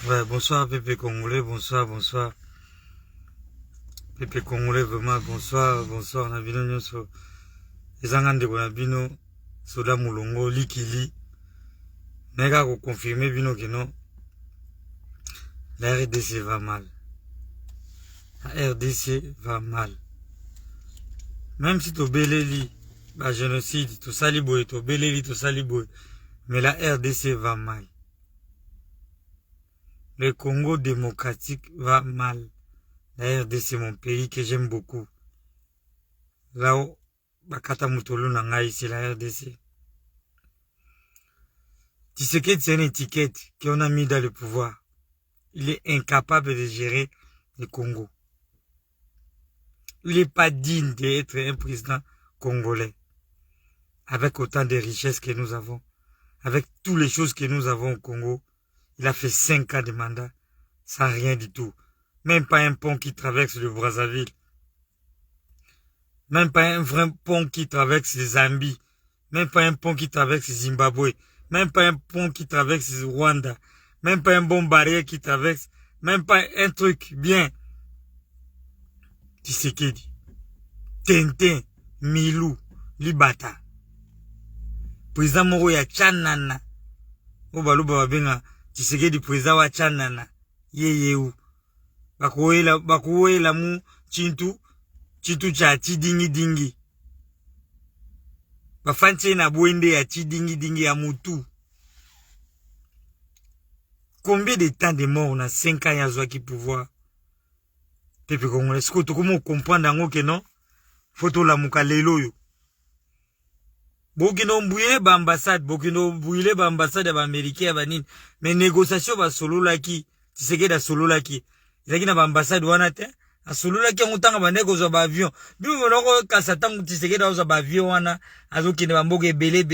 Ouais, bonsoir Pépé Congolais, bonsoir, bonsoir. Pépé Congolais, vraiment, bonsoir, bonsoir. Nabino nyonso. Ezangande ko nabino soda mulongo likili. Nega ko confirmer bino que non. La RDC va mal. La RDC va mal. Même si to beleli, bah génocide, to saliboy, to beleli, to saliboy. Mais la RDC va mal. Le Congo démocratique va mal. La RDC, mon pays que j'aime beaucoup. Là-haut, Bakata Mutolo Nangai, c'est la RDC. Tshisekedi, c'est une étiquette qu'on a mis dans le pouvoir. Il est incapable de gérer le Congo. Il n'est pas digne d'être un président congolais. Avec autant de richesses que nous avons. Avec toutes les choses que nous avons au Congo. Il a fait 5 ans de mandat. Sans rien du tout. Même pas un pont qui traverse le Brazzaville. Même pas un vrai pont qui traverse les Zambie. Même pas un pont qui traverse Zimbabwe. Même pas un pont qui traverse Rwanda. Même pas un bon barrière qui traverse. Même pas un truc bien. Tshisekedi. Tintin. Milou. Libata. Président Moro ya Chanana. Obaluba wabenga. Tshisekedi président wa Chanana. Yeyeu. Bakuwe la mu chintu. Chintu cha chidingi dingi. Bafanche na bwende ya chidingi dingi ya mutu. Combien de temps de mort on a 5 ans yazwa qui pouvoir? Pépé Congolais, est-ce que tu comprendre yango que non? Photo la muka lelo yo. Bokino mbouye ba ambassade, bokino mbouye ba ambassade ya ba américain ya ba nini. Mais négociation ba solo laki, Tshisekedi da solo laki. Izaki na ba ambassade wana te. A solo laki ngutanga ba négozo ba avion. Bimu monoko kasatangu Tshisekedi da ba avion wana. Azo kine ba mboge bele.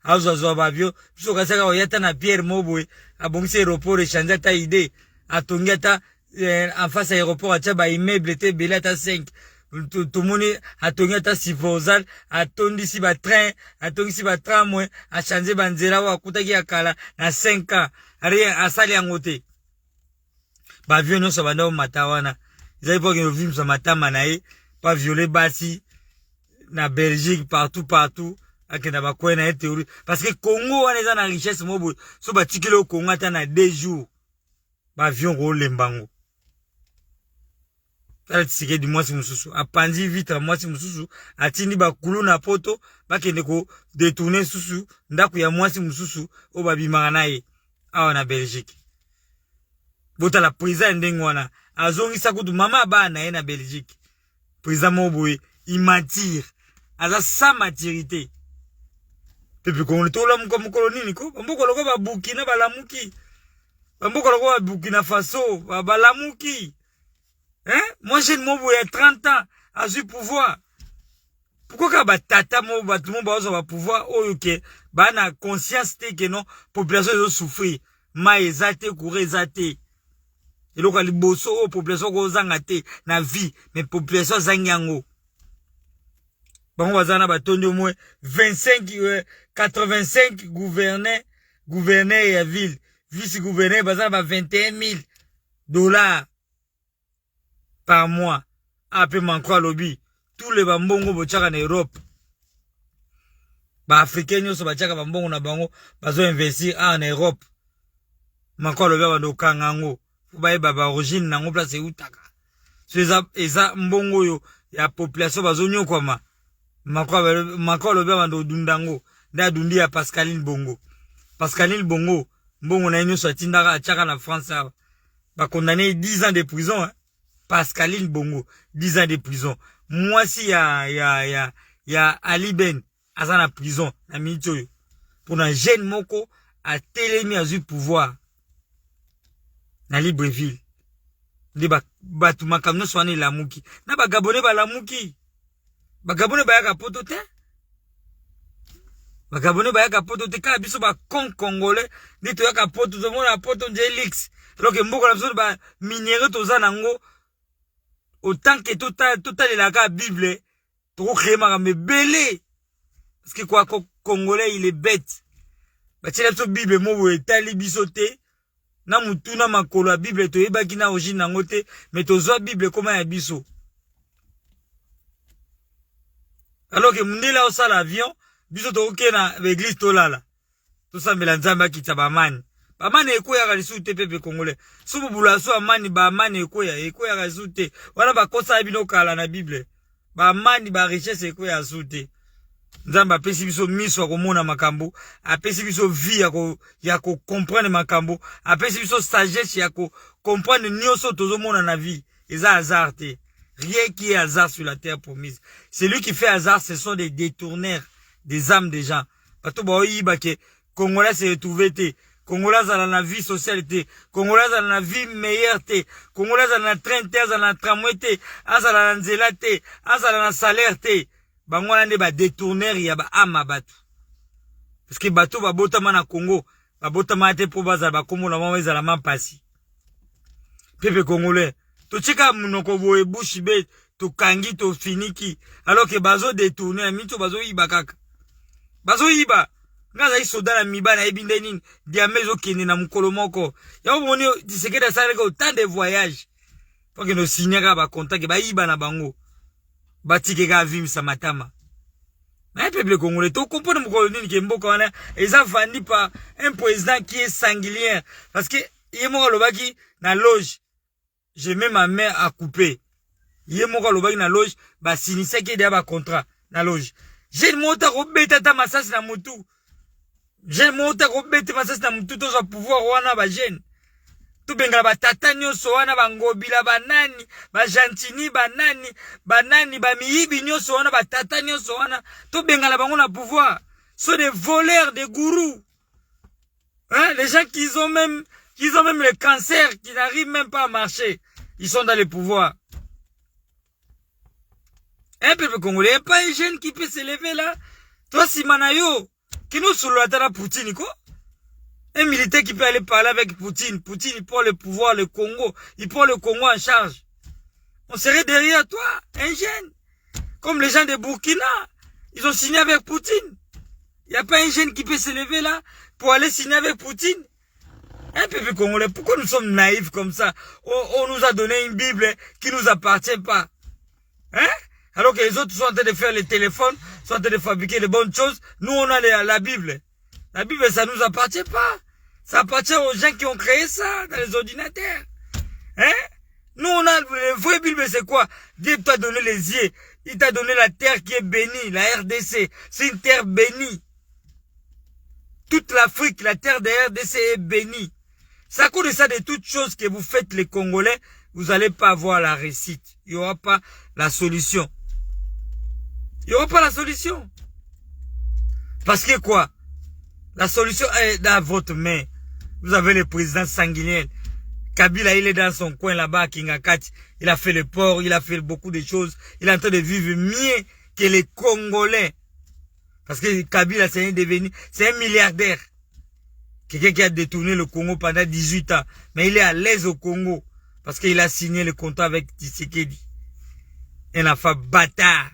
Azo ba avion. Biso kasaka oyata na Pierre Mobwe. Abongisi aéroport échanger ta idée. Atongi ata en face à aéroport atia ba immeuble te bele ata 5. Tout le monde a tongi ata sifozal, a tondi si ba train, a tongi si ba tramway, a changé ba nzela wa kutaki ya kala na 5 ans. Rien a sali yangote. Ba avion no sa banda matawana. Ils pas que vu sa matama na e, pas violer basi na Belgique partout. Akena ba kwa na théorie parce que Congo wana eza na richesse mobo. So ba tikelo Congo ata na 2 jours. Ba avion ro lembango. Tshisekedi mwasi mususu apanzi vite mwasi mususu atindi bakulu na poto bakende ko détourner susu ndaku ya mwasi mususu o babimaka naye awa na Belgique. Bota la président ndenge wana azongisa kutu mama bana ye na Belgique. Président Moboye il mentir aza sa maturité. Pepe Congolais tola mukolo nini ko mboko loko ba Burkina balamuki. Mboko loko ba Burkina Faso balamuki. Hein? Moi, j'ai Moboye 30 ans, à ce pouvoir. Pourquoi quand batata Moboye, tout le monde va pouvoir, oh, ok, bah, na conscience que non, population de souffrir. Ma ezate, koure ezate. Et donc, les bosso, oh, population ko zangate, na vie, mais population zangango. Bon, on va zana batondi au moins 85 gouverneurs et ville. Vice-gouverneur, bazana ba 21 000 $ par mois. Après Mankwa lobby. Tous les bambongo bochaka en Europe. Ba africains nyoso bachaka bambongo na bango bazo investir en Europe. Mankwa lobby bando kangango. Fubaye baba origine nango place utaka. So eza mbongo yo ya population bazo nyokoma. Mankwa lobby bando dundango. Nda dundi ya Pascaline Bongo. Pascaline Bongo mbongo na nyoso atindaka achaka na France. Ba condamné 10 ans de prison hein. Pascaline Bongo, 10 ans de prison. Moi si ya Ali Ben, aza na prison, na minito yo. Pour un jeune moko, a télémi a eu pouvoir. Na Libreville. De batu makamno soane la muki. Na ba Gabonais ba la muki. Ba Gabonais ba yaka poto te. Ba Gabonais ba yaka poto te. Ka biso ba Congolais, ni to yaka poto, to mona poto njelix. Alors que mboko la biso ba minéraux toza nango. Autant que total la Bible, trop créma me belé. Parce que quoi, Congolais, il est bête. Bah, tu l'as Bible, moi, tali bisoté. Na mutuna makolo ya Bible to yebaki na origine nango te, mais tozwa Bible koma ya biso. Alors que mundela osala avion, biso toke na l'église tolala. Tosambela nzambe akita bamani. Bamani ekoya kalisu te pepe congolais. Subu bulaso amani bamani ekoya kalisu te. Wana bakosa bino kala na Bible. Bamani ba richesse ekoya asute. Nzambe apesi biso miso ya komona makambo, apesi biso vie ya ko comprendre makambo, apesi biso sagesse ya ko comprendre nyonso tozomona na vie. Eza hasard te. Rien qui est hasard sur la terre promise. Celui qui fait hasard, ce sont des détourneurs des âmes des gens. Bato ba oyiba ke Congolais se retrouvé te. Congolais dans la vie sociale te. Congolais dans la vie meilleure te. Congolais dans la train te, dans la tramway te, dans la nzela te, dans la salaire te. Bangwana ne ba détourneur ya ba ama batu. Parce que bato ba botama na Congo, ba botama te po baza ba komo na mwa ezala mapasi. Pepe Congolais, to chika munoko boye bushi be, to kangi to finiki, alors que bazo détourner, mito bazo yiba kaka. Bazo yiba. Ngaza isoda na mibana ebinde nini, diamezo kene na mukolo moko. Ya oboni disekeda saleka autant de voyages. Pour que nos signaka ba contact ba yiba na bango. Batike ka vimisa matama. Mais peuple congolais, to comprendre mukolo nini ke mboka wana, eza vandi par un président qui est sanguinaire. Parce que yemo lobaki na loge. Je mets ma main à couper. Yemo lobaki na loge, ba sinisa ke dia ba contrat na loge. J'ai monta ko betata masasi na mutu. J'ai monté ko bete masasi na mutu to za pouvoir wana ba jeune. Tu bengala ba tata nyoso wana ba ngobila banani, ba jantini banani, banani ba miyibi nyoso wana ba tata nyoso wana, tu bengala bango na pouvoir. Ce sont des voleurs, des gourous. Hein, les gens qui ont même le cancer, qui n'arrivent même pas à marcher, ils sont dans le pouvoir. Un peuple congolais, il n'y a pas un jeune qui peut se lever là. Toi, Simanayo, qui nous sous la Poutine, quoi? Un militaire qui peut aller parler avec Poutine. Poutine, il prend le pouvoir, le Congo. Il prend le Congo en charge. On serait derrière toi, un jeune. Comme les gens de Burkina. Ils ont signé avec Poutine. Il n'y a pas un jeune qui peut se lever là pour aller signer avec Poutine. Un peuple congolais, pourquoi nous sommes naïfs comme ça? On nous a donné une Bible qui ne nous appartient pas. Hein? Alors que les autres sont en train de faire les téléphones, sont en train de fabriquer les bonnes choses. Nous, on a la Bible. La Bible, ça ne nous appartient pas. Ça appartient aux gens qui ont créé ça dans les ordinateurs. Hein? Nous, on a la vraie Bible, c'est quoi? Dieu t'a donné les yeux. Il t'a donné la terre qui est bénie, la RDC. C'est une terre bénie. Toute l'Afrique, la terre de RDC est bénie. C'est à cause de ça, de toutes choses que vous faites les Congolais, vous n'allez pas avoir la réussite. Il n'y aura pas la solution. Il n'y aura pas la solution. Parce que quoi? La solution est dans votre main. Vous avez le président sanguinaire. Kabila, il est dans son coin là-bas à Kingakati. Il a fait le port, il a fait beaucoup de choses. Il est en train de vivre mieux que les Congolais. Parce que Kabila, c'est un milliardaire. Quelqu'un qui a détourné le Congo pendant 18 ans. Mais il est à l'aise au Congo. Parce qu'il a signé le contrat avec Tshisekedi. Un enfant bâtard.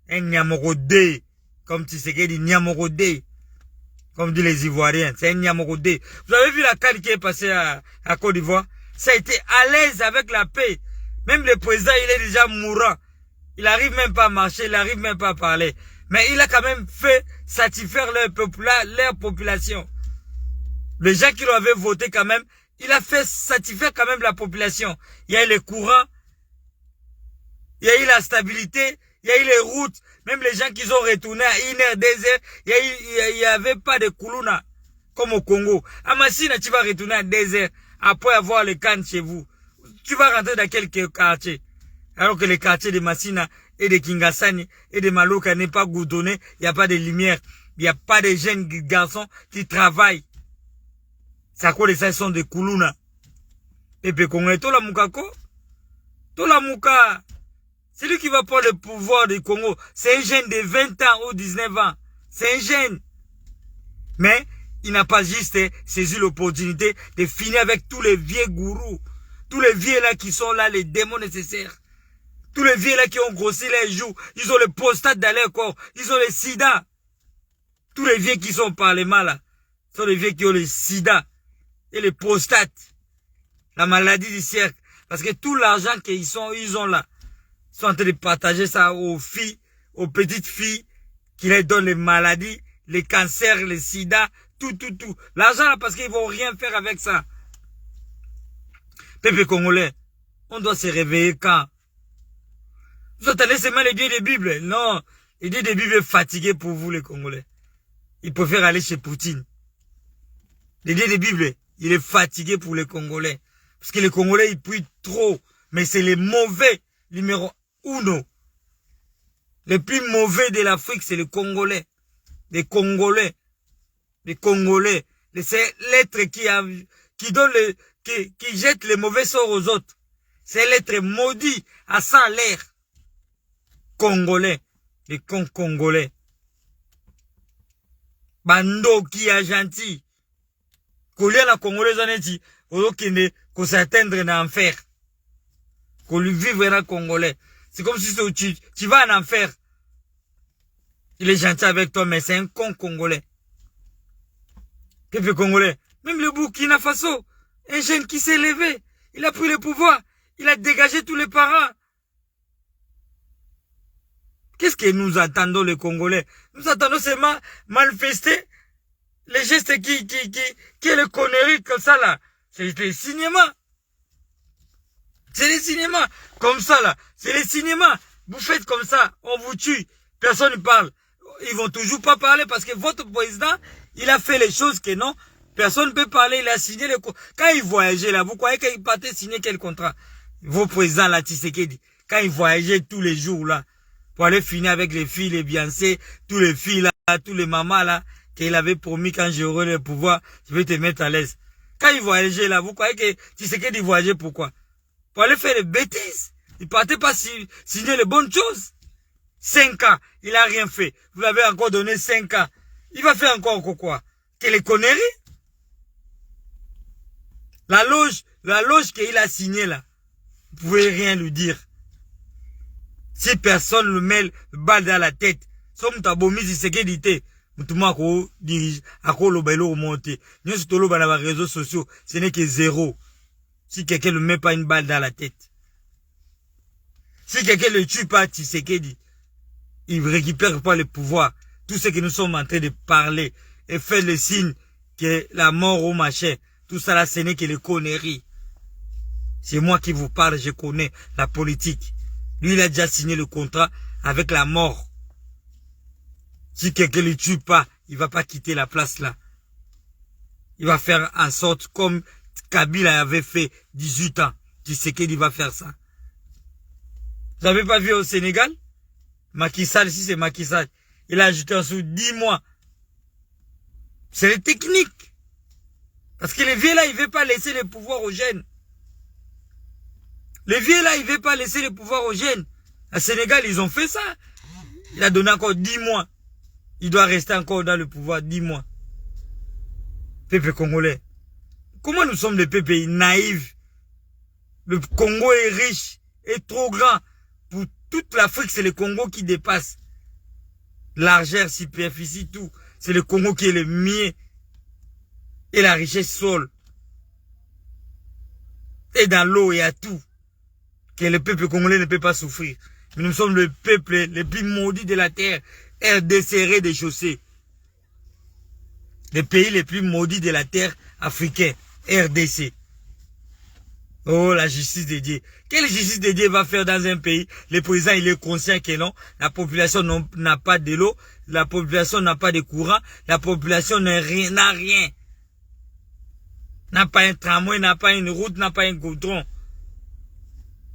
Un Niamorodé. Comme Tshisekedi, Niamorodé. Comme disent les Ivoiriens. C'est un Niamorodé. Vous avez vu la canne qui est passée à Côte d'Ivoire? Ça a été à l'aise avec la paix. Même le président, il est déjà mourant. Il n'arrive même pas à marcher. Il n'arrive même pas à parler. Mais il a quand même fait satisfaire leur population. Les gens qui l'avaient voté quand même, il a fait satisfaire quand même la population. Il y a eu les courants, il y a eu la stabilité, il y a eu les routes. Même les gens qui ont retourné à 1h, 2h, il n'y avait pas de Koulouna, comme au Congo. À Massina, tu vas retourner à 2h, après avoir le Cannes chez vous. Tu vas rentrer dans quelques quartiers. Alors que les quartiers de Massina et de Kingasani et de Malouka n'est pas goudonné, il n'y a pas de lumière, il n'y a pas de jeunes garçons qui travaillent. C'est à cause de ça, ils sont des Koulouna. Et puis, Congolais, tout la Moukako, tout la Mouka, c'est lui qui va prendre le pouvoir du Congo. C'est un jeune de 20 ans ou 19 ans. C'est un jeune. Mais, il n'a pas juste saisi l'opportunité de finir avec tous les vieux gourous. Tous les vieux là qui sont là, les démons nécessaires. Tous les vieux là qui ont grossi les joues. Ils ont le prostate dans leur corps. Ils ont le sida. Tous les vieux qui sont par les mains là. Ce sont les vieux qui ont le sida. et les prostates. La maladie du cercle. Parce que tout l'argent qu'ils ont là, ils sont en train de partager ça aux filles, aux petites filles, qui les donnent les maladies, les cancers, les sida, tout. L'argent là, parce qu'ils vont rien faire avec ça. Peuple congolais, on doit se réveiller quand? Vous entendez seulement les dieux de Bible? Non, les dieux de Bible est fatigué pour vous les Congolais. Il préfère aller chez Poutine. Les dieux de Bible, il est fatigué pour les Congolais. Parce que les Congolais, ils prient trop. Mais c'est les mauvais numéro 1. Les plus mauvais de l'Afrique, c'est les Congolais. Les Congolais. Les Congolais. C'est l'être qui donne qui jette les mauvais sorts aux autres. C'est l'être maudit à 100 l'air. Congolais. Les Congolais. Bando qui est gentil. Kolia la Congolais en est qu'on s'atteindre en enfer. Qu'on lui vivre en Congolais. C'est comme si tu vas en enfer. Il est gentil avec toi, mais c'est un con Congolais. Peuple congolais. Même le Burkina Faso. Un jeune qui s'est levé. Il a pris le pouvoir. Il a dégagé tous les parents. Qu'est-ce que nous attendons les Congolais? Nous attendons seulement manifester les gestes qui est le connerie comme ça là. C'est les cinémas. C'est les cinémas. Comme ça là. C'est les cinémas. Vous faites comme ça. On vous tue. Personne ne parle. Ils vont toujours pas parler parce que votre président, il a fait les choses que non. Personne ne peut parler. Il a signé le contrat. Quand il voyageait là, vous croyez qu'il partait signer quel contrat? Vos présidents là, Tshisekedi. Quand il voyageait tous les jours là, pour aller finir avec les filles, les Beyoncé, tous les filles là, tous les mamans là, qu'il avait promis quand j'aurai le pouvoir, je vais te mettre à l'aise. Quand il voyageait là, vous croyez que Tshisekedi voyageait pourquoi? Pour aller faire des bêtises. Il partait pas signer les bonnes choses. 5 ans, il a rien fait. Vous l'avez encore donné 5 ans. Il va faire encore quoi? Quelle connerie? La loge qu'il a signée là, vous pouvez rien lui dire. Si personne le met le balle dans la tête, somme tabomi Tshisekedi te, mutuma ko dirige, ako lobelo remonter. Nous sur le dans les réseaux sociaux, ce n'est que 0. Si quelqu'un ne met pas une balle dans la tête. Si quelqu'un ne tue pas Tshisekedi, il ne récupère pas le pouvoir. Tout ce que nous sommes en train de parler et faire le signe que la mort au machin, tout ça là, ce n'est que les conneries. C'est moi qui vous parle, je connais la politique. Lui, il a déjà signé le contrat avec la mort. Si quelqu'un ne le tue pas, il ne va pas quitter la place là. Il va faire en sorte comme Kabila avait fait 18 ans. Tshisekedi va faire ça. Vous n'avez pas vu au Sénégal? Macky Sall, si c'est Macky Sall, il a ajouté en dessous 10 mois. C'est les techniques. Parce que les vieux là, ils ne veulent pas laisser le pouvoir aux jeunes. Les vieux là, ils ne veulent pas laisser le pouvoir aux jeunes. Au Sénégal, ils ont fait ça. Il a donné encore 10 mois. Il doit rester encore dans le pouvoir 10 mois. Peuple congolais. Comment nous sommes des peuples naïfs? Le Congo est riche, est trop grand. Pour toute l'Afrique, c'est le Congo qui dépasse. Largeur, superficie, tout. C'est le Congo qui est le mieux. Et la richesse sol. Et dans l'eau, il y a tout. Que le peuple congolais ne peut pas souffrir. Mais nous sommes le peuple le plus maudit de la terre. RDC des chaussées. Les pays les plus maudits de la terre africaine. RDC. Oh, la justice de Dieu. Quelle justice de Dieu va faire dans un pays? Le président, il est conscient que non. La population n'a pas de l'eau. La population n'a pas de courant. La population n'a rien. N'a pas un tramway, n'a pas une route, n'a pas un goudron.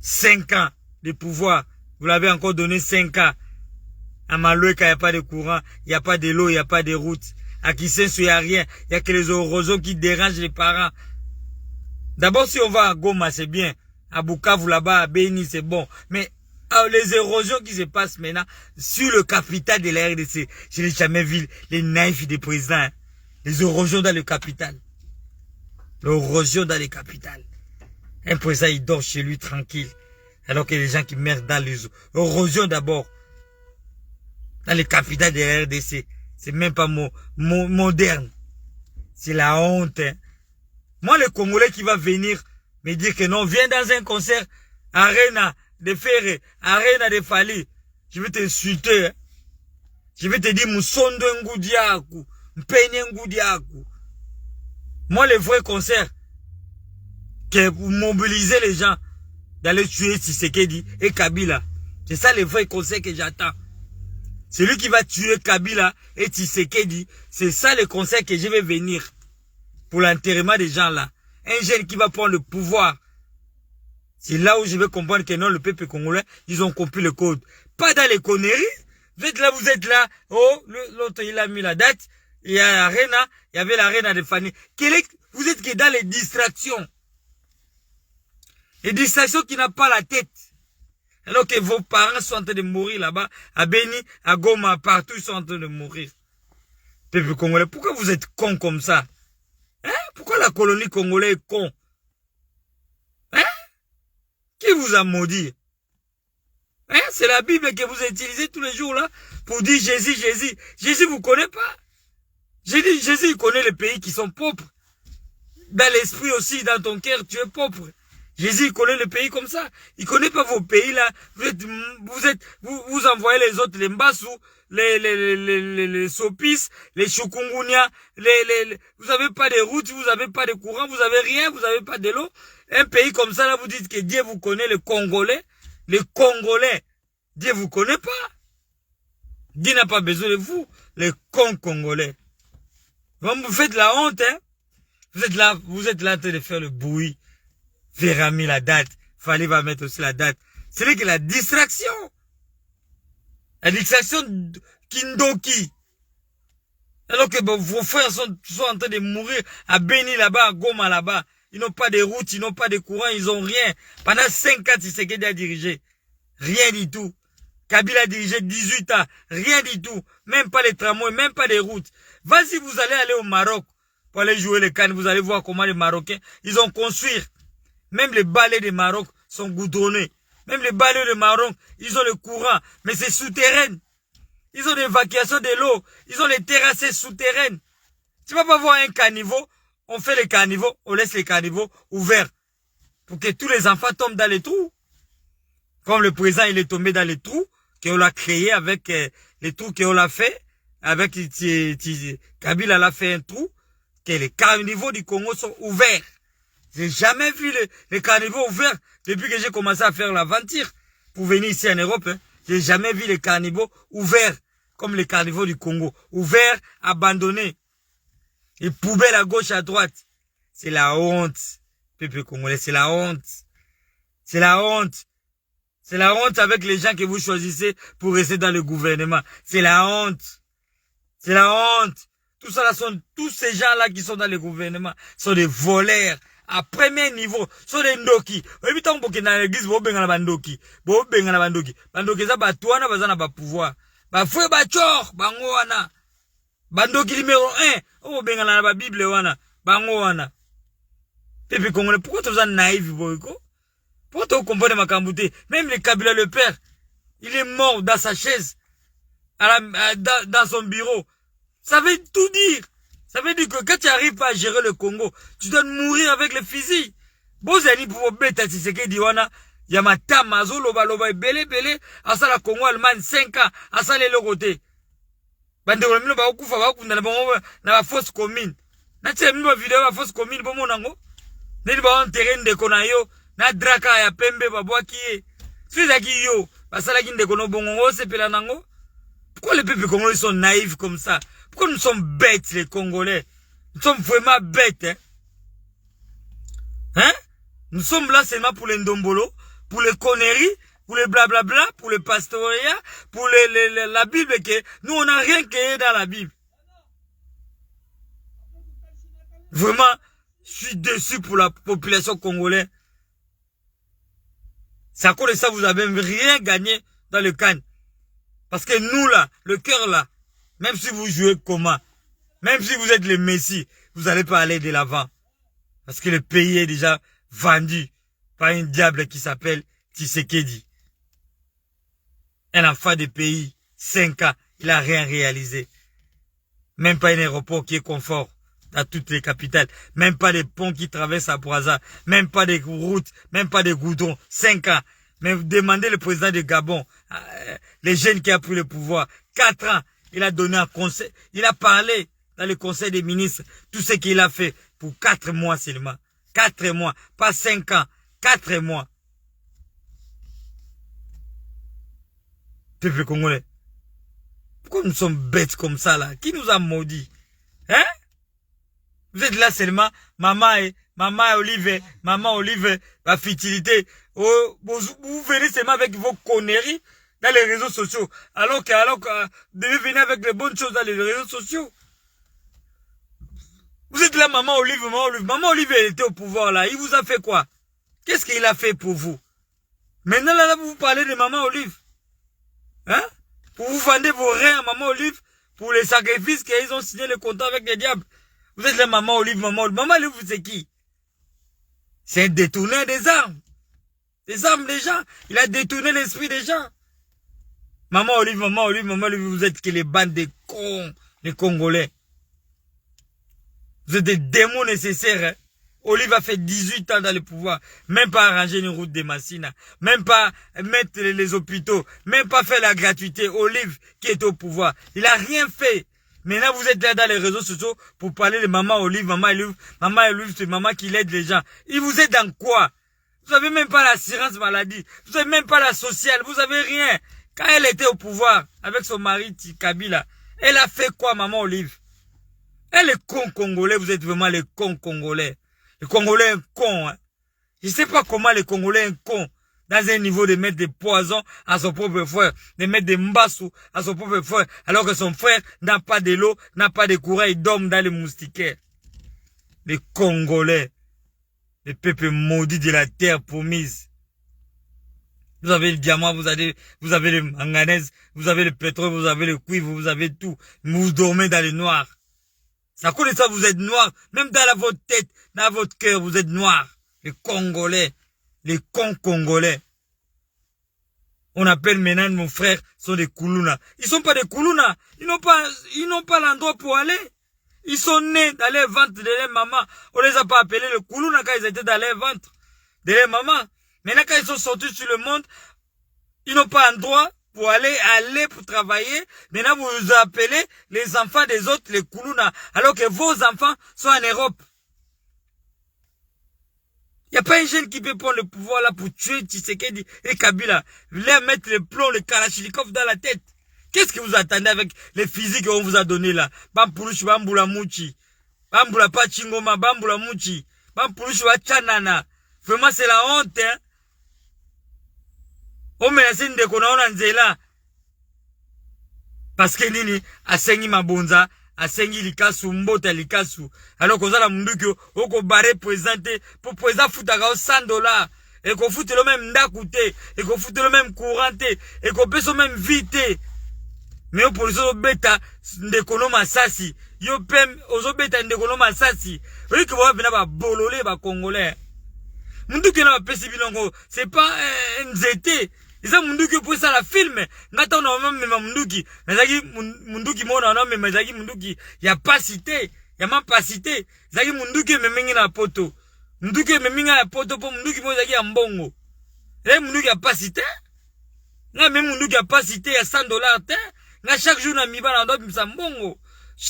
5 ans de pouvoir. Vous l'avez encore donné 5 ans. À Maloueka, il n'y a pas de courant, il n'y a pas de l'eau, il n'y a pas de route. À Kisensu, il n'y a rien. Il n'y a que les roseaux qui dérangent les parents. D'abord, si on va à Goma, c'est bien. À Bukavu, là-bas, à Beni, c'est bon. Mais les érosions qui se passent maintenant sur le capital de la RDC, je n'ai jamais vu les naïfs des présidents. Les érosions dans le capital. L'érosion dans le capital. Un président, il dort chez lui tranquille. Alors que les gens qui meurent dans les eaux. Érosion d'abord. Dans le capital de la RDC. C'est même pas moderne. C'est la honte. Hein. Moi, le Congolais qui va venir me dire que non, viens dans un concert, Arena de Ferré, Arena de Fali, je vais t'insulter. Hein. Je vais te dire, Moussondo Ngoudiakou, Mpenye Ngoudiakou. Moi, les vrais concerts, que vous mobilisez les gens d'aller tuer Tshisekedi et Kabila. C'est ça les vrais concerts que j'attends. Celui qui va tuer Kabila et Tshisekedi, c'est ça le concert que je vais venir pour l'enterrement des gens là. Un jeune qui va prendre le pouvoir. C'est là où je vais comprendre que non, le peuple congolais, ils ont compris le code. Pas dans les conneries. Vous êtes là. Oh, l'autre, il a mis la date. Il y a l'Arena. Il y avait l'Arena de Fanny. Vous êtes que dans les distractions. Les distractions qui n'ont pas la tête. Alors que vos parents sont en train de mourir là-bas. À Beni, à Goma, partout, ils sont en train de mourir. Peuple congolais, pourquoi vous êtes cons comme ça? Hein? Pourquoi la colonie congolaise est con? Hein? Qui vous a maudit? Hein? C'est la Bible que vous utilisez tous les jours là pour dire Jésus, Jésus. Jésus vous connaît pas. Jésus il connaît les pays qui sont pauvres. Dans l'esprit aussi, dans ton cœur, tu es pauvre. Jésus il connaît les pays comme ça. Il connaît pas vos pays là. Vous envoyez les autres, les Mbassou, les Sopis, les Chukungunya, vous avez pas de routes, vous avez pas de courant, vous avez rien, vous avez pas de l'eau. Un pays comme ça là, vous dites que Dieu vous connaît, les Congolais. Les Congolais, Dieu vous connaît pas. Dieu n'a pas besoin de vous, les cons Congolais. Vous faites la honte, hein. Vous êtes là en train de faire le bruit. Vera mis la date. Fallait va mettre aussi la date. C'est là que la distraction. La distraction Kindoki. Alors que vos frères sont en train de mourir à Beni là-bas, à Goma là-bas. Ils n'ont pas de route, ils n'ont pas de courant, ils n'ont rien. Pendant 5 ans, Tshisekedi a dirigé. Rien du tout. Kabila a dirigé 18 ans. Rien du tout. Même pas les tramways, même pas les routes. Vas-y, vous allez aller au Maroc pour aller jouer les cannes. Vous allez voir comment les Marocains, ils ont construit. Même les balais de Maroc sont goudronnés. Même les balais de Maroc, ils ont le courant. Mais c'est souterrain. Ils ont l'évacuation de l'eau. Ils ont les terrasses souterraines. Tu vas pas voir un caniveau. On fait les caniveaux, on laisse les caniveaux ouverts. Pour que tous les enfants tombent dans les trous. Comme le président, il est tombé dans les trous. Qu'on l'a créé avec les trous qu'on l'a fait. Avec Kabila l'a fait un trou. Que les caniveaux du Congo sont ouverts. J'ai jamais vu les caniveaux ouverts depuis que j'ai commencé à faire l'aventure pour venir ici en Europe. Hein. J'ai jamais vu les caniveaux ouverts comme les caniveaux du Congo. Ouverts, abandonnés. Et poubelles à gauche, à droite. C'est la honte. Peuple congolais, c'est la honte. C'est la honte. C'est la honte avec les gens que vous choisissez pour rester dans le gouvernement. C'est la honte. C'est la honte. Tout ça là tous ces gens-là qui sont dans le gouvernement sont des voleurs. À premier niveau, sont des ndoki. Oyebi tango boke na l'église, bo benga na bandoki. Bo benga na bandoki. Bandoki za batuana bazana ba pouvoir. Ba foué ba chor, bango wana. Bandoki numéro 1. Oh benga na ba Bible wana. Bango wana. Peuple congolais, pourquoi tu es naïf, boyko? Pourquoi tu comprends makambo te? Même le Kabila le père, il est mort dans sa chaise, dans son bureau. Ça veut tout dire. Ça veut dire que quand tu n'arrives pas à gérer le Congo, tu dois mourir avec le fusil. Bozani pour bêta Tshisekedi wana, yamata mazo loba loba belé asa la Congo Allemagne 5 ans, asa les logoté. Bande ko mino ba okufa ba kunda na bango na ba force commune. Na tse mino vidéo ba force commune bo monango. Neli ba on terrain de konayo na draka ya pembe ba boaki ye. Sizaki yo, basala ki ndeko no bongo sepela nango. Pourquoi les peuples congolais sont naïfs comme ça? Pourquoi nous sommes bêtes, les Congolais? Nous sommes vraiment bêtes, hein? Hein? Nous sommes là seulement pour les ndombolo, pour les conneries, pour les blablabla, pour le pastoria, pour la Bible. Nous, on n'a rien créé dans la Bible. Vraiment, je suis déçu pour la population congolaise. C'est à cause de ça, vous n'avez rien gagné dans le Cannes. Parce que nous là, le cœur là, même si vous jouez comment, même si vous êtes le Messie, vous n'allez pas aller de l'avant. Parce que le pays est déjà vendu par un diable qui s'appelle Tshisekedi. Un enfant de pays, 5 ans, il n'a rien réalisé. Même pas un aéroport qui est confort dans toutes les capitales. Même pas des ponts qui traversent à Brazza. Même pas des routes, même pas des goudrons. 5 ans. Mais vous demandez le président de Gabon, les jeunes qui a pris le pouvoir. 4 ans. Il a donné un conseil. Il a parlé dans le conseil des ministres. Tout ce qu'il a fait pour 4 mois seulement. 4 mois. Pas 5 ans. 4 mois. Peuple congolais. Pourquoi nous sommes bêtes comme ça là? Qui nous a maudits? Hein? Vous êtes là seulement, maman Olive, la fertilité. Oh, vous venez seulement avec vos conneries dans les réseaux sociaux. Alors que vous devez venir avec les bonnes choses dans les réseaux sociaux. Vous êtes là, maman Olive. Maman Olive, elle était au pouvoir là. Il vous a fait quoi? Qu'est-ce qu'il a fait pour vous? Maintenant là, vous parlez de maman Olive. Hein? Pour vous vendre vos reins à maman Olive, pour les sacrifices qu'ils ont signé le contrat avec les diables. Vous êtes là, maman Olive. Maman Olive, c'est qui? C'est un détourneur des armes. Des armes des gens. Il a détourné l'esprit des gens. Maman Olive, vous êtes que les bandes de cons, les Congolais. Vous êtes des démons nécessaires, hein? Olive a fait 18 ans dans le pouvoir. Même pas arranger une route de Massina. Même pas mettre les hôpitaux. Même pas faire la gratuité. Olive qui est au pouvoir. Il a rien fait. Maintenant, vous êtes là dans les réseaux sociaux pour parler de maman Olive. Maman Olive, c'est maman qui aide les gens. Il vous aide dans quoi? Vous avez même pas l'assurance maladie. Vous avez même pas la sociale. Vous avez rien. Quand elle était au pouvoir avec son mari Kabila, elle a fait quoi, maman Olive? Elle est con congolais. Vous êtes vraiment les cons congolais. Le Congolais est un con. Hein. Je ne sais pas comment le Congolais est un con. Dans un niveau de mettre des poisons à son propre frère. De mettre des mbassous à son propre frère. Alors que son frère n'a pas de l'eau, n'a pas de courant. Il dort dans les moustiquaires. Les Congolais. Les peuples maudits de la terre promise. Vous avez le diamant, vous avez le manganèse, vous avez le pétrole, vous avez le cuivre, vous avez tout. Vous dormez dans le noir. Ça connaît ça, vous êtes noir. Même dans votre tête, dans votre cœur, vous êtes noir. Les Congolais. Les cons Congolais. On appelle maintenant nos frères, sont des Koulouna. Ils sont pas des Koulouna. Ils n'ont pas l'endroit pour aller. Ils sont nés dans les ventres de leur maman. On les a pas appelés les Koulouna quand ils étaient dans les ventres de leur maman. Maintenant, quand ils sont sortis sur le monde, ils n'ont pas endroit pour aller pour travailler. Maintenant, vous vous appelez les enfants des autres, les Koulouna, alors que vos enfants sont en Europe. Il n'y a pas un jeune qui peut prendre le pouvoir là pour tuer Tshisekedi et Kabila. Leur mettre le plomb, le Kalachnikov dans la tête. Qu'est-ce que vous attendez avec les physiques qu'on vous a donné là? Bampurushi, Bambula Mouchi. Bambula Pachingoma, Bambula Mouchi. Bampurushi, Bachanana. Vraiment, c'est la honte, hein? On menace ndeko naona nzela. Parce que nini, asengi mabonza, asengi likasu, mbota likasu. Alors qu'on a la munduki, oko barre présenté, pour présent foutaka $100. Et qu'on foute le même ndakute, et qu'on foute le même couranté, et qu'on peut se même vite. Mais au police au beta, ndeko no masasi. Yo pem, ozo beta ndeko no masasi. Vous voyez que vous avez ba bololé, ba congolais. Munduki na ba pesi bilongo, c'est pas nzete. Isa munduki pour ça la film. Ngata on même munduki. Nazaki munduki mona on même nazaki munduki. Ya pas cité, ya même pas cité. Zaki munduki memengi na poto. Munduki memengi na poto pour munduki mo zaki ya mbongo. Et munduki ya pas cité. Nga même munduki ya pas cité ya $100 te. Nga chaque jour na mibana ndo bimsa mbongo.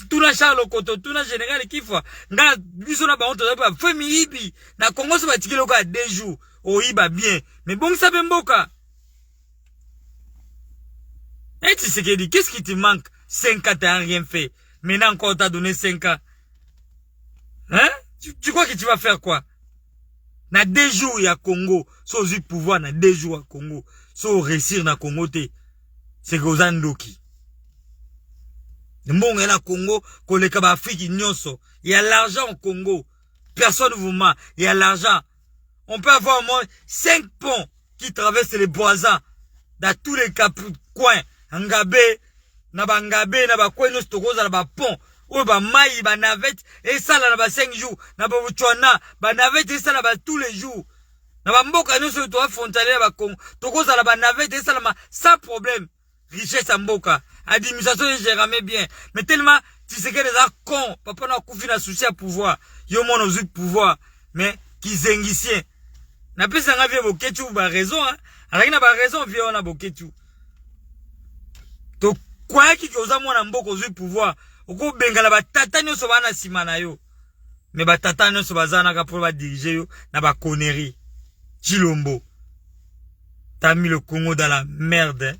Tuna Charles Koto, tuna général kifwa. Nga biso na ba honte ba femi hibi. Na Congo so ba tikelo ka 2 jours. O iba bien. Mais bon ça bemboka. Et tu sais qu'est-ce qui te manque? 5 ans, t'as rien fait. Maintenant encore, t'as donné 5 ans. Hein? Tu crois que tu vas faire quoi? Na 2 jours, il y a Congo. Sans eu pouvoir, na 2 jours à Congo. Sans réussir na Congo, c'est que vous en doki. Bon, il y a la Congo, qu'on les Afrique, il y a l'argent au Congo. Personne ne vous ment. Il y a l'argent. On peut avoir au moins 5 ponts qui traversent les boisans. Dans tous les coins. Ngabe, na ba kwenyo stokoza na ba pont, ou ba maï, ba navette, et ça là na ba 5 jours, na ba wuchwana, ba navette, et ça là ba tous les jours. Na ba mboka nyo so to frontalier ba Congo, tokoza na ba navette, et ça là sans problème. Richesse à mboka, administration je jamais bien. Mais tellement, Tu sais que les con, papa n'a pas na souci à pouvoir. Yo mon ozu pouvoir, mais qui zengissien. N'a pas ça ngavie boketu ba raison hein. Alors na ba raison vie on a boketu. To quoi qui oza mona mboko ozu pouvoir. Oko bengala ba tata nyoso bana simana yo. Mais ba tata nyoso bazana ka pour ba diriger yo na ba connerie. Chilombo. T'as mis le Congo dans la merde. Hein?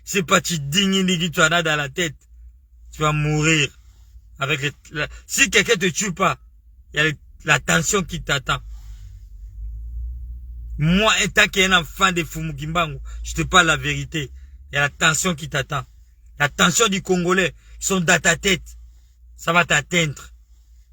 C'est pas tu dignes ni tu en as dans la tête. Tu vas mourir. Avec si quelqu'un te tue pas, il y a la tension qui t'attend. Moi, étant qu'un enfant de Fumukimbangu, je te parle la vérité. Il y a la tension qui t'attend. La tension du Congolais, ils sont dans ta tête. Ça va t'atteindre.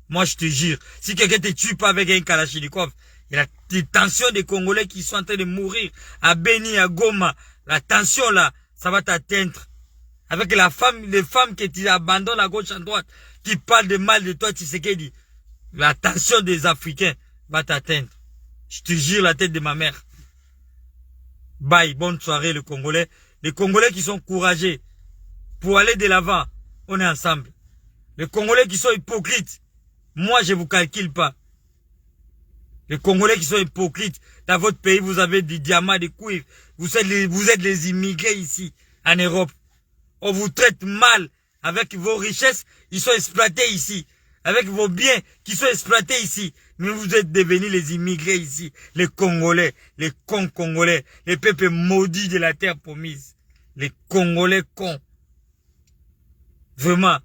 Moi, je te jure, si quelqu'un te tue pas avec un Kalachnikov, il y a des tensions des Congolais qui sont en train de mourir. À Beni, à Goma, la tension là, ça va t'atteindre. Avec les femmes qui t'abandonnent à gauche, à droite, qui parlent de mal de toi, tu sais qu'elle dit. La tension des Africains va t'atteindre. Je te jure la tête de ma mère. Bye, bonne soirée les Congolais. Les Congolais qui sont courageux pour aller de l'avant, on est ensemble. Les Congolais qui sont hypocrites, moi je vous calcule pas. Les Congolais qui sont hypocrites, dans votre pays vous avez des diamants, des cuivres. Vous êtes les immigrés ici, en Europe. On vous traite mal avec vos richesses, ils sont exploités ici. Avec vos biens qui sont exploités ici. Mais vous êtes devenus les immigrés ici. Les Congolais, les cons Congolais, les peuples maudits de la terre promise. Les Congolais cons. Vraiment.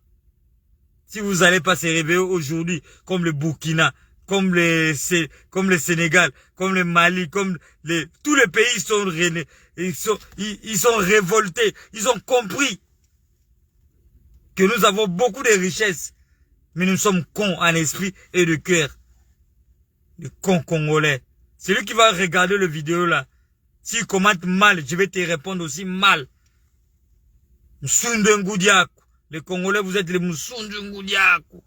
Si vous n'allez pas se réveiller aujourd'hui comme le Burkina, comme le Sénégal, comme le Mali, tous les pays ils sont révoltés. Ils ont compris que nous avons beaucoup de richesses. Mais nous sommes cons en esprit et de cœur. Les cons congolais. Celui qui va regarder le vidéo là, s'il commente mal, je vais te répondre aussi mal. Msundengoudiakou. Les Congolais, vous êtes les Msundengoudiakou.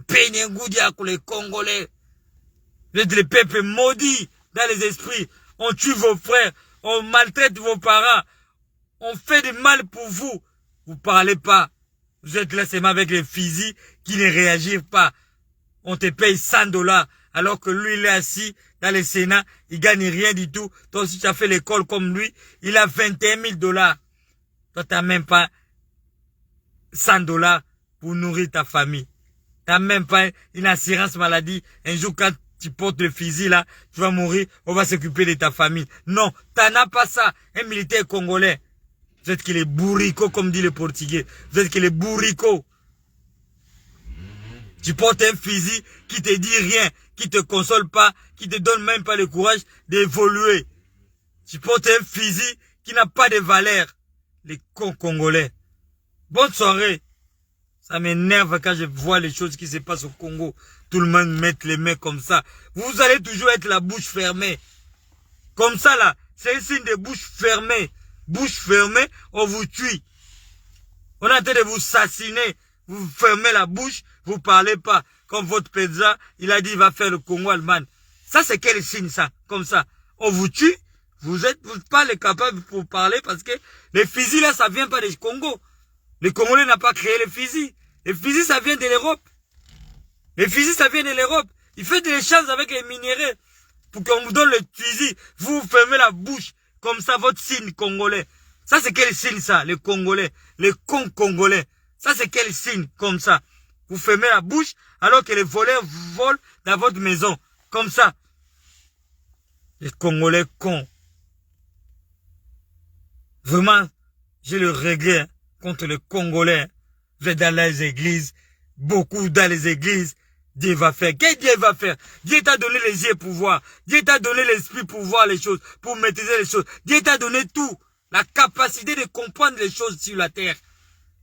Penyengoudiakou, les Congolais. Vous êtes les peuples maudits dans les esprits. On tue vos frères. On maltraite vos parents. On fait du mal pour vous. Vous parlez pas. Vous êtes là seulement avec les fusils qui ne réagissent pas. On te paye $100 alors que lui il est assis dans le Sénat, il gagne rien du tout. Toi si tu as fait l'école comme lui, il a $21 000. Toi tu n'as même pas $100 pour nourrir ta famille. Tu n'as même pas une assurance maladie. Un jour quand tu portes le fusil là, tu vas mourir, on va s'occuper de ta famille. Non, tu n'as pas ça. Un militaire congolais. Vous êtes que les bourricots, comme dit le portugais. Vous êtes que les bourricots. Tu portes un fusil qui te dit rien, qui te console pas, qui te donne même pas le courage d'évoluer. Tu portes un fusil qui n'a pas de valeur. Les cons congolais. Bonne soirée. Ça m'énerve quand je vois les choses qui se passent au Congo. Tout le monde met les mains comme ça. Vous allez toujours être la bouche fermée. Comme ça là, c'est un signe de bouche fermée. Bouche fermée, on vous tue. On est en train de vous assassiner. Vous fermez la bouche, vous parlez pas. Comme votre président, il a dit il va faire le Congo-Allemagne. Ça, c'est quel signe ça? Comme ça. On vous tue, vous n'êtes pas les capables pour parler parce que les fusils là, ça vient pas du Congo. Le Congolais n'a pas créé les fusils. Les fusils, ça vient de l'Europe. Les fusils, ça vient de l'Europe. Il fait des échanges avec les minéraux pour qu'on vous donne le fusil. Vous fermez la bouche. Comme ça, votre signe congolais. Ça, c'est quel signe, ça, les Congolais? Les cons congolais. Ça, c'est quel signe, comme ça? Vous fermez la bouche, alors que les voleurs volent dans votre maison. Comme ça. Les Congolais cons. Vraiment, j'ai le regret contre les Congolais. Vous êtes dans les églises. Beaucoup dans les églises. Dieu va faire. Qu'est-ce que Dieu va faire? Dieu t'a donné les yeux pour voir. Dieu t'a donné l'esprit pour voir les choses, pour maîtriser les choses. Dieu t'a donné tout. La capacité de comprendre les choses sur la terre.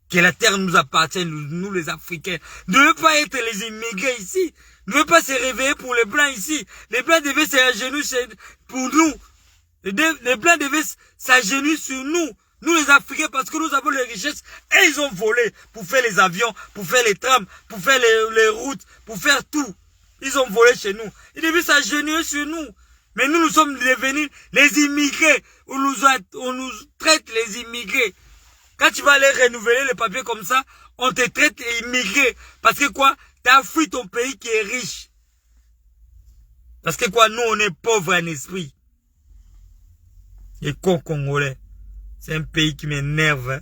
Que la terre nous appartient, nous les Africains. Ne veut pas être les immigrés ici. Ne veut pas se réveiller pour les Blancs ici. Les Blancs devaient s'agenouiller pour nous. Les Blancs devaient s'agenouiller sur nous. Nous les Africains, parce que nous avons les richesses, et ils ont volé pour faire les avions, pour faire les trams, pour faire les routes, pour faire tout. Ils ont volé chez nous. Ils devaient s'agenouiller sur nous. Mais nous sommes devenus les immigrés. On nous traite les immigrés. Quand tu vas aller renouveler les papiers comme ça, On te traite immigré. Parce que quoi? T'as fui ton pays qui est riche. Parce que quoi? Nous, on est pauvres en esprit. Et Congolais. C'est un pays qui m'énerve. Hein.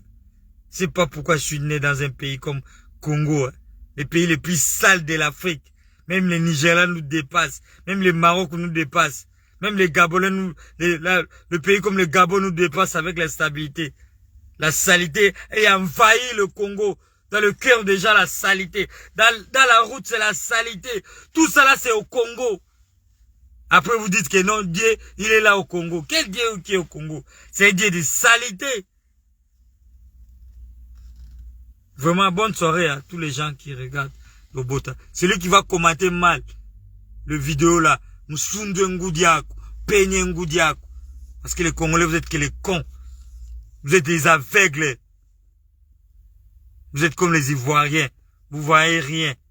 C'est pas pourquoi je suis né dans un pays comme Congo. Hein. Les pays les plus sales de l'Afrique. Même les Nigériens nous dépassent. Même les Maroc nous dépassent. Même les Gabonais le pays comme le Gabon nous dépasse avec la stabilité. La saleté a envahi le Congo. Dans le cœur déjà la saleté. Dans la route c'est la saleté. Tout ça là c'est au Congo. Après vous dites que non, Dieu il est là au Congo. Quel Dieu qui est au Congo? C'est un Dieu de saleté. Vraiment bonne soirée à tous les gens qui regardent Lobota. Celui qui va commenter mal le vidéo là. Musunde Ngoudiakou. Peigné Ngoudiakou. Parce que les Congolais vous êtes que les cons. Vous êtes des aveugles. Vous êtes comme les Ivoiriens. Vous voyez rien.